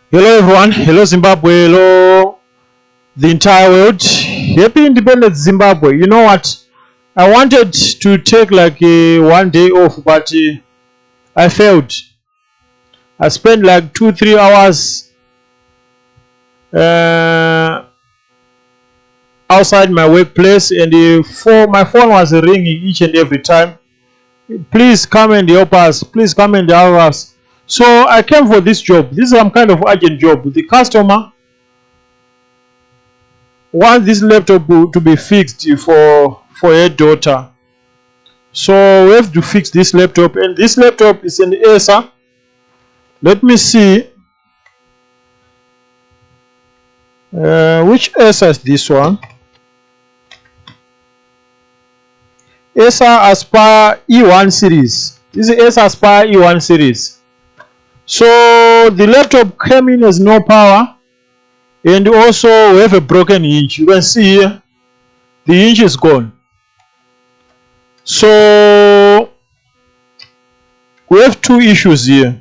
Hello everyone, hello Zimbabwe, hello the entire world. Happy independence Zimbabwe. You know what? I wanted to take like one day off, but I failed. I spent like 2-3 hours outside my workplace, and my phone was ringing each and every time. Please come and help us. Please come and help us. So I came for this job. This is some kind of urgent job. The customer wants this laptop to be fixed for her daughter. So we have to fix this laptop, and this laptop is an Acer. Let me see which Acer is this one. Acer Aspire E1 series. This is Acer Aspire E1 series. So the laptop came in as no power, and also we have a broken hinge. You can see here the hinge is gone. So we have two issues here.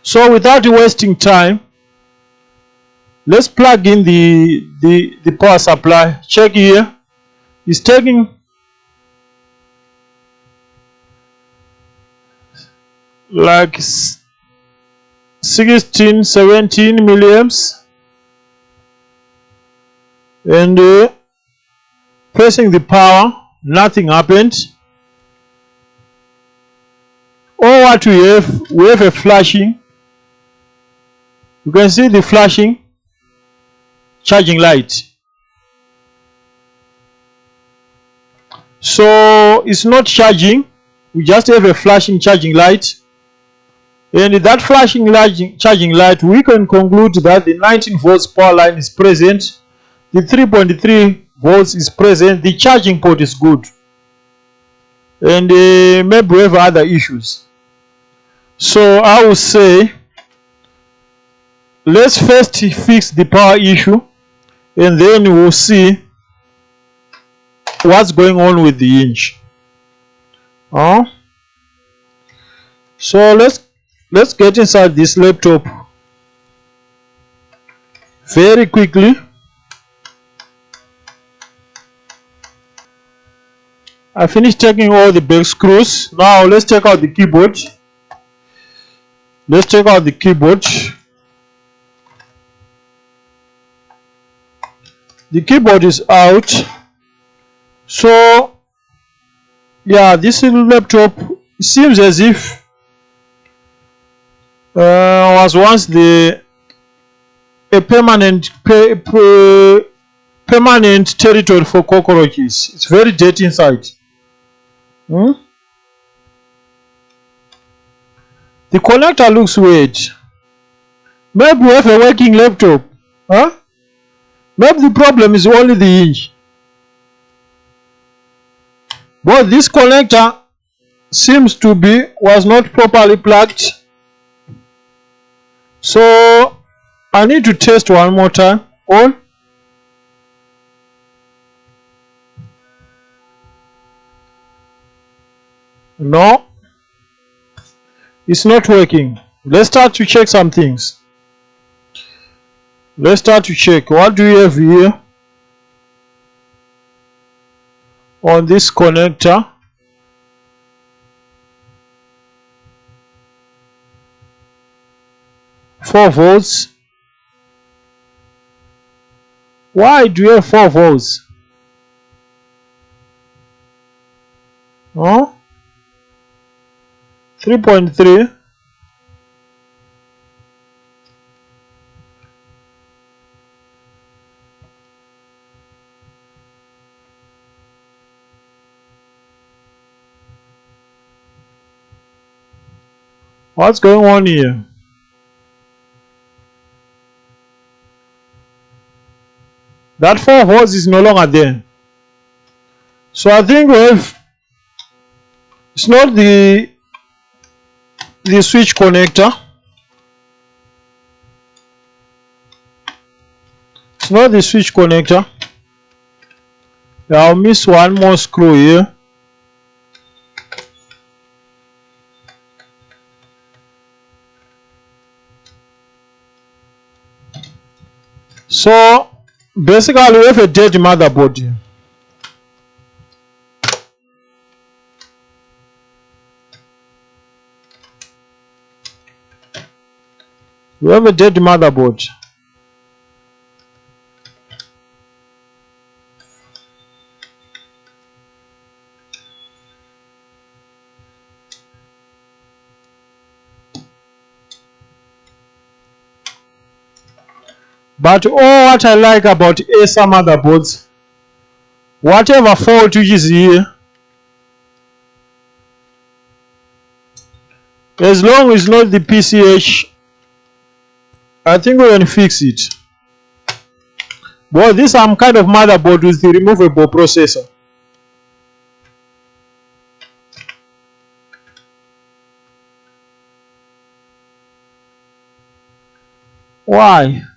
So without wasting time, let's plug in the power supply. Check here. It's taking like 17 milliamps, and pressing the power, nothing happened. All what we have a flashing. You can see the flashing charging light. So it's not charging, we just have a flashing charging light. And that flashing charging light, we can conclude that the 19 volts power line is present, the 3.3 volts is present, the charging port is good, and maybe we have other issues. So I will say, let's first fix the power issue, and then we'll see what's going on with the hinge. So let's get inside this laptop very quickly. I finished taking all the back screws. Now let's take out the keyboard. Let's take out the keyboard. The keyboard is out. So yeah, this little laptop seems as if was once a permanent territory for cockroaches. It's very dirty inside. The connector looks weird. Maybe we have a working laptop. Maybe the problem is only the hinge. But this connector seems to was not properly plugged. So I need to test one more time. On. No, it's not working. Let's start to check some things. Let's start to check. What do we have here on this connector? Four volts. Why do you have 4 volts? 3.3. What's going on here? That 4 volts is no longer there. So I think we have, it's not the switch connector. It's not the switch connector. I'll miss one more screw here. So basically we have a dead motherboard here. We have a dead motherboard. But what I like about Acer motherboards, whatever fault which is here, as long as not the PCH, I think we can fix it. But this some kind of motherboard with the removable processor. Why?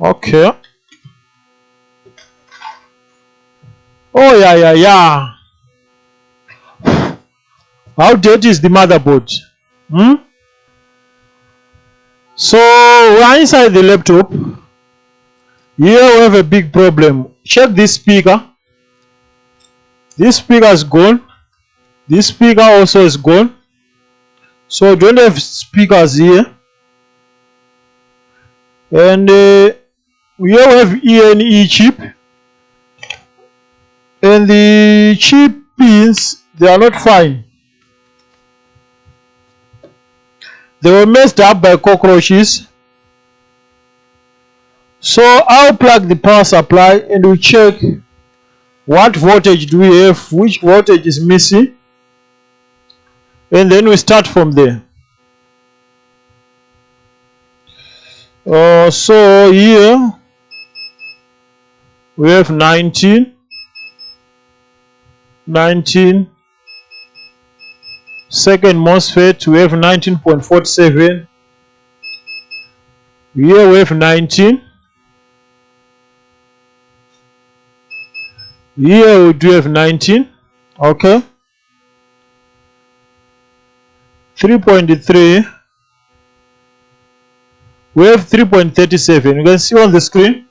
Okay. Oh yeah. How dead is the motherboard? So we are inside the laptop. Here we have a big problem. Check this speaker. This speaker is gone. This speaker also is gone. So we don't have speakers here. And here we have E.T.C chip. And the chip pins, they are not fine. They were messed up by cockroaches. So I'll plug the power supply and we check what voltage do we have, which voltage is missing, and then we start from there. So here we have 19, second MOSFET we have 19.47, here we have 19, here we do have 19, okay, 3.3, we have 3.37, you can see on the screen.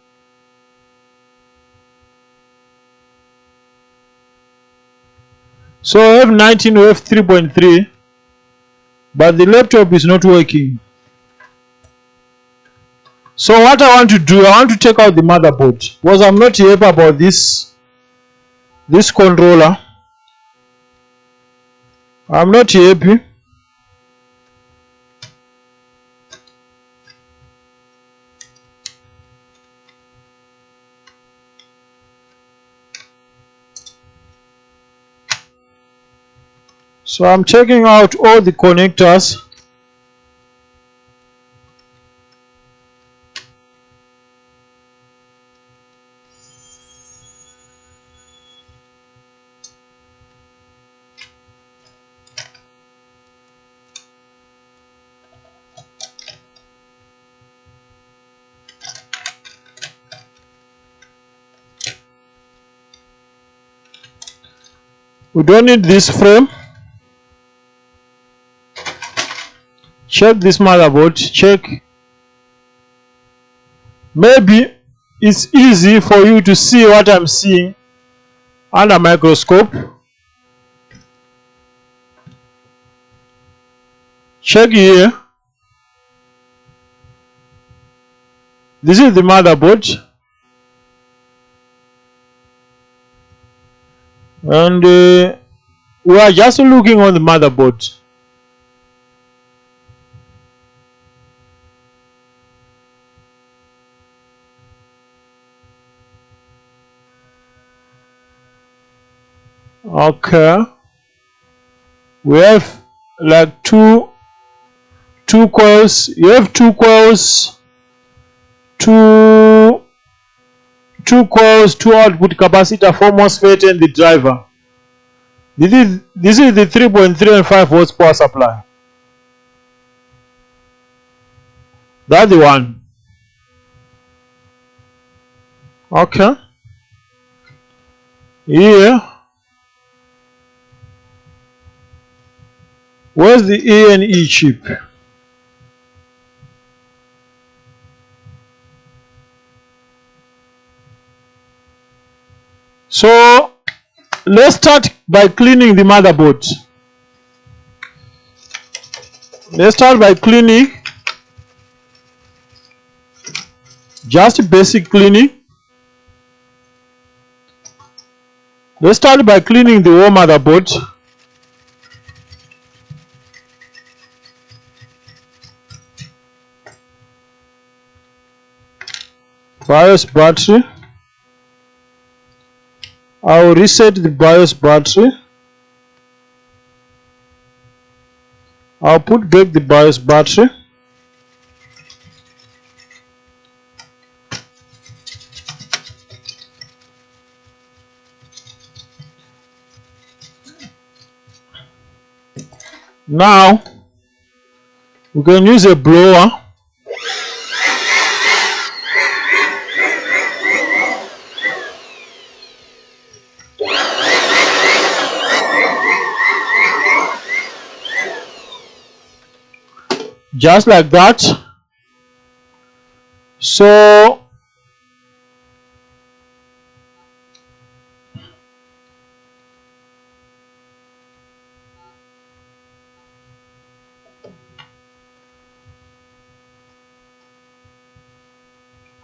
So I have 19, we have 3.3, but the laptop is not working. So what I want to do, I want to take out the motherboard because I'm not happy about this controller. I'm not happy. So I'm checking out all the connectors. We don't need this frame. Check this motherboard, check. Maybe it's easy for you to see what I'm seeing under microscope. Check here. This is the motherboard. And we are just looking on the motherboard. Okay, we have like two coils. You have two coils, two coils, two output capacitor, 4 MOSFET and the driver. This is the 3.3 and 5 volts power supply. That's the one. Okay. Here, where's the E and E chip? So let's start by cleaning the motherboard. Let's start by cleaning, just basic cleaning. Let's start by cleaning the whole motherboard. BIOS battery. I will reset the BIOS battery. I'll put back the BIOS battery. Now we can use a blower just like that. So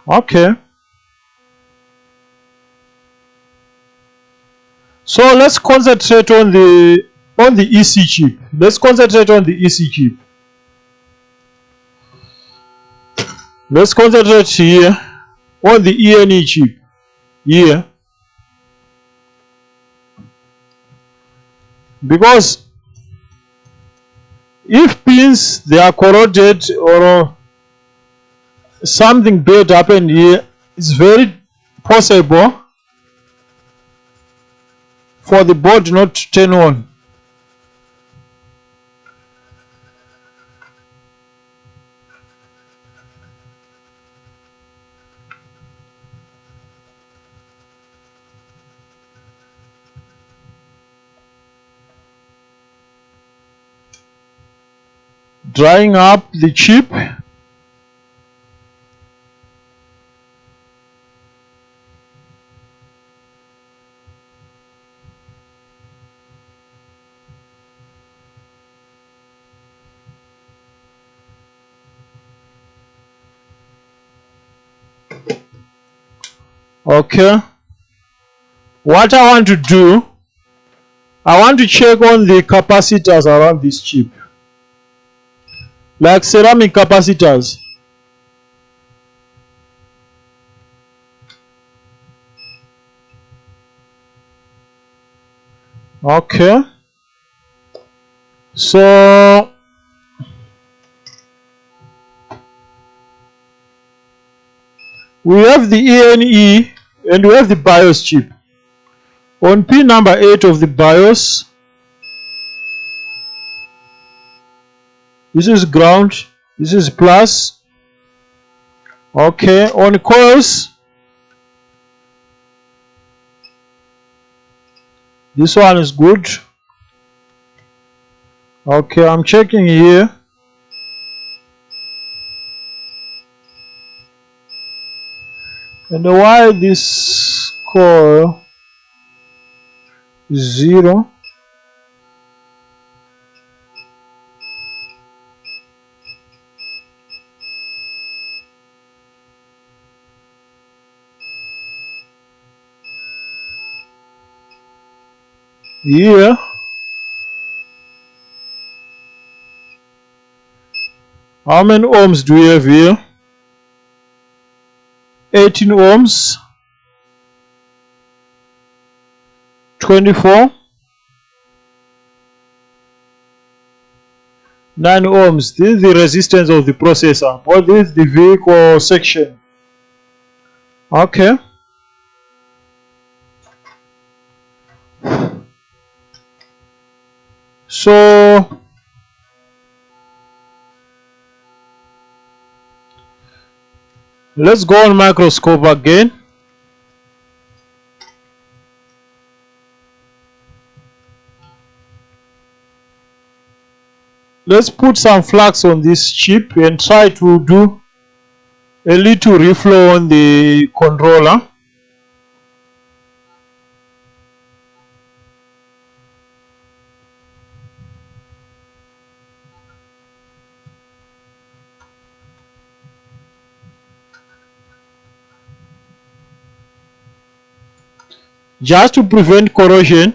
okay, so let's concentrate on the E.C chip. Let's concentrate on the E.C chip. Let's concentrate here on the E.N.E chip here, because if pins they are corroded or something bad happened here, it's very possible for the board not to turn on. Drying up the chip. Okay, what I want to do, I want to check on the capacitors around this chip, like ceramic capacitors. Okay, so we have the E.N.E and we have the BIOS chip. On pin number 8 of the BIOS, this is ground, this is plus. Okay, on coils, this one is good. Okay, I'm checking here. And why this coil is 0? Here how many ohms do we have here? 18 ohms, 24, 9 ohms. This is the resistance of the processor, or this is the vehicle section. Okay, so let's go on microscope again. Let's put some flux on this chip and try to do a little reflow on the controller. just to prevent corrosion,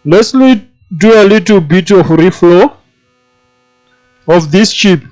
let's do a little bit of reflow of this chip.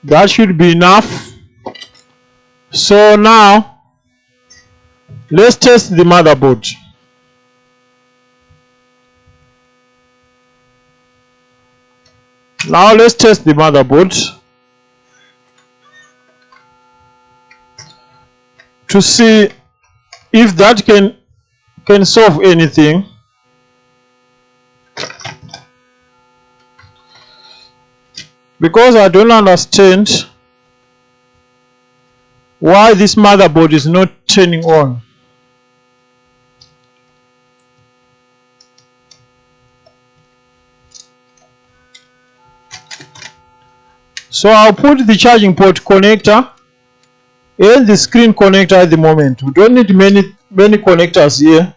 That should be enough. So now let's test the motherboard. Now let's test the motherboard to see if that can solve anything. Because I don't understand why this motherboard is not turning on. So I'll put the charging port connector and the screen connector at the moment. We don't need many connectors here.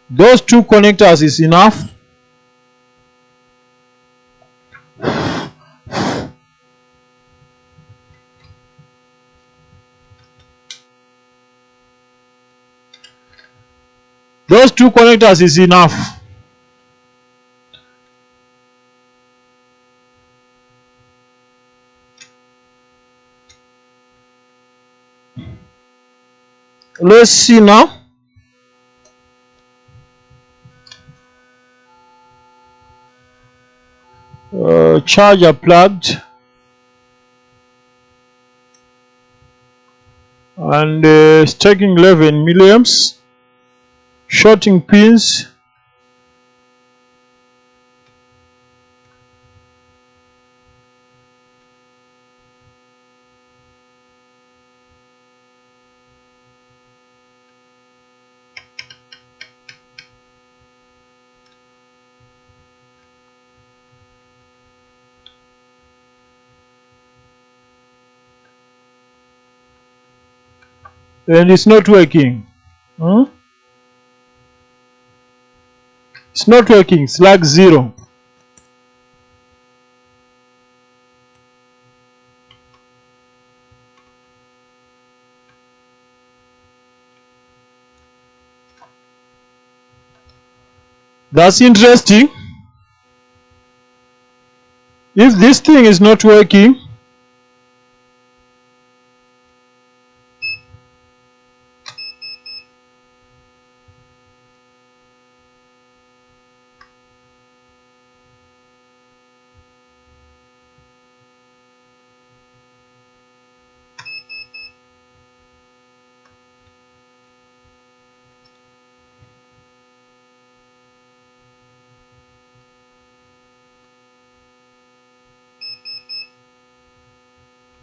Those two connectors is enough. Those two connectors is enough. Let's see now. Charger plugged, and it's taking 11 milliamps. Shorting pins. And it's not working. It's not working. It's like 0. That's interesting. If this thing is not working,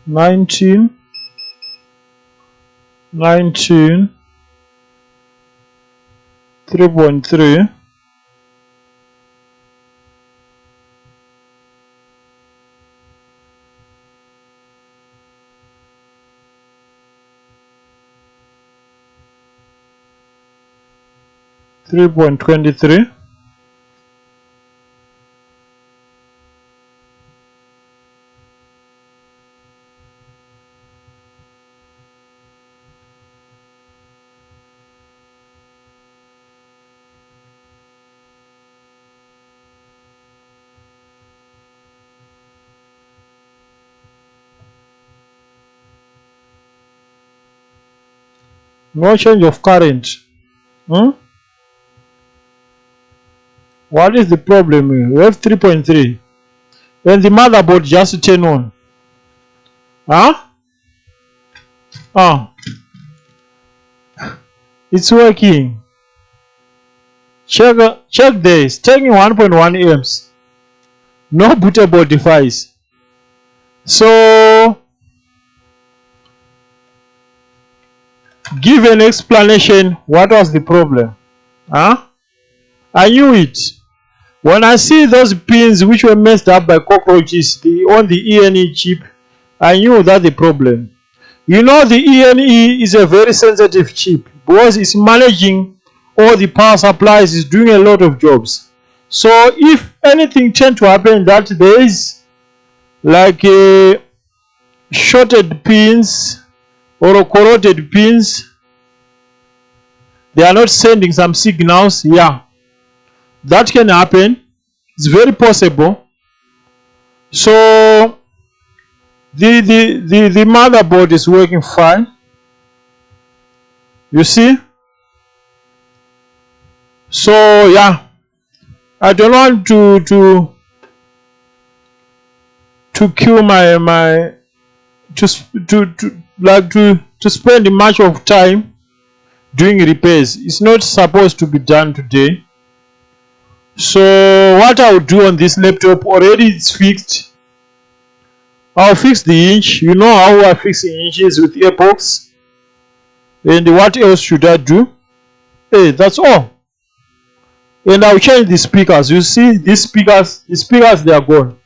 nineteen, 3.3, .23. No change of current. What is the problem here? We have 3.3. And the motherboard just turn on. It's working. Check this. Taking 1.1 amps. No bootable device. So give an explanation. What was the problem? I knew it. When I see those pins which were messed up by cockroaches on the E&E chip, I knew that the problem. You know, the E&E is a very sensitive chip because it's managing all the power supplies, is doing a lot of jobs. So if anything tends to happen that there is like a shorted pins or a corroded pins, they are not sending some signals, yeah, that can happen. It's very possible. So the motherboard is working fine, you see. So yeah, I don't want to kill to spend much of time doing repairs. It's not supposed to be done today. So what I'll do on this laptop, already it's fixed. I'll fix the inch. You know how I fix the inches with epox. And what else should I do? Hey, that's all. And I'll change the speakers. You see these speakers, the speakers, they are gone.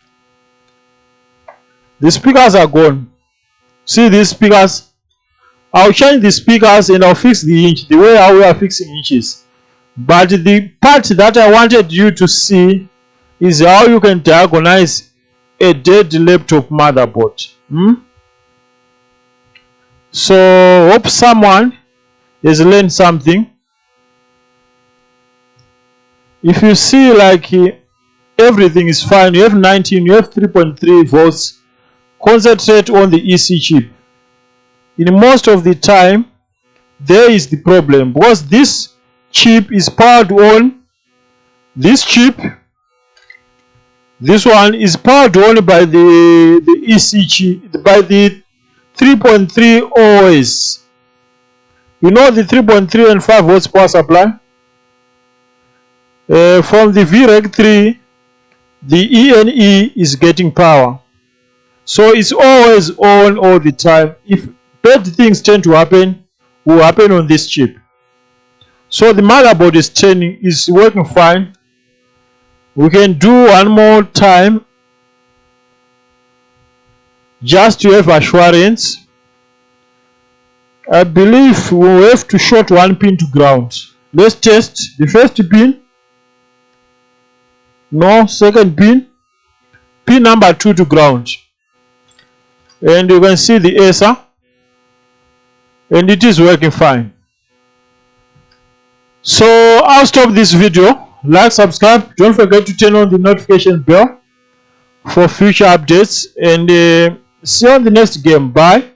The speakers are gone. See these speakers? I'll change the speakers and I'll fix the inch the way how we are fixing inches. But the part that I wanted you to see is how you can diagnose a dead laptop motherboard. So hope someone has learned something. If you see like everything is fine, you have 19, you have 3.3 volts, concentrate on the EC chip. In most of the time, there is the problem because this chip is powered on. This chip, this one is powered on by the EC chip, by the 3.3 OS. You know the 3.3 and 5 volts power supply. From the VREG 3, the E&E is getting power. So it's always on all the time. If bad things tend to happen, will happen on this chip. So the motherboard is working fine. We can do one more time just to have assurance. I believe we will have to short one pin to ground. Let's test the first pin. No, second pin. Pin number 2 to ground. And you can see the Acer. And it is working fine. So I'll stop this video. Like, subscribe. Don't forget to turn on the notification bell for future updates. And see you on the next game. Bye.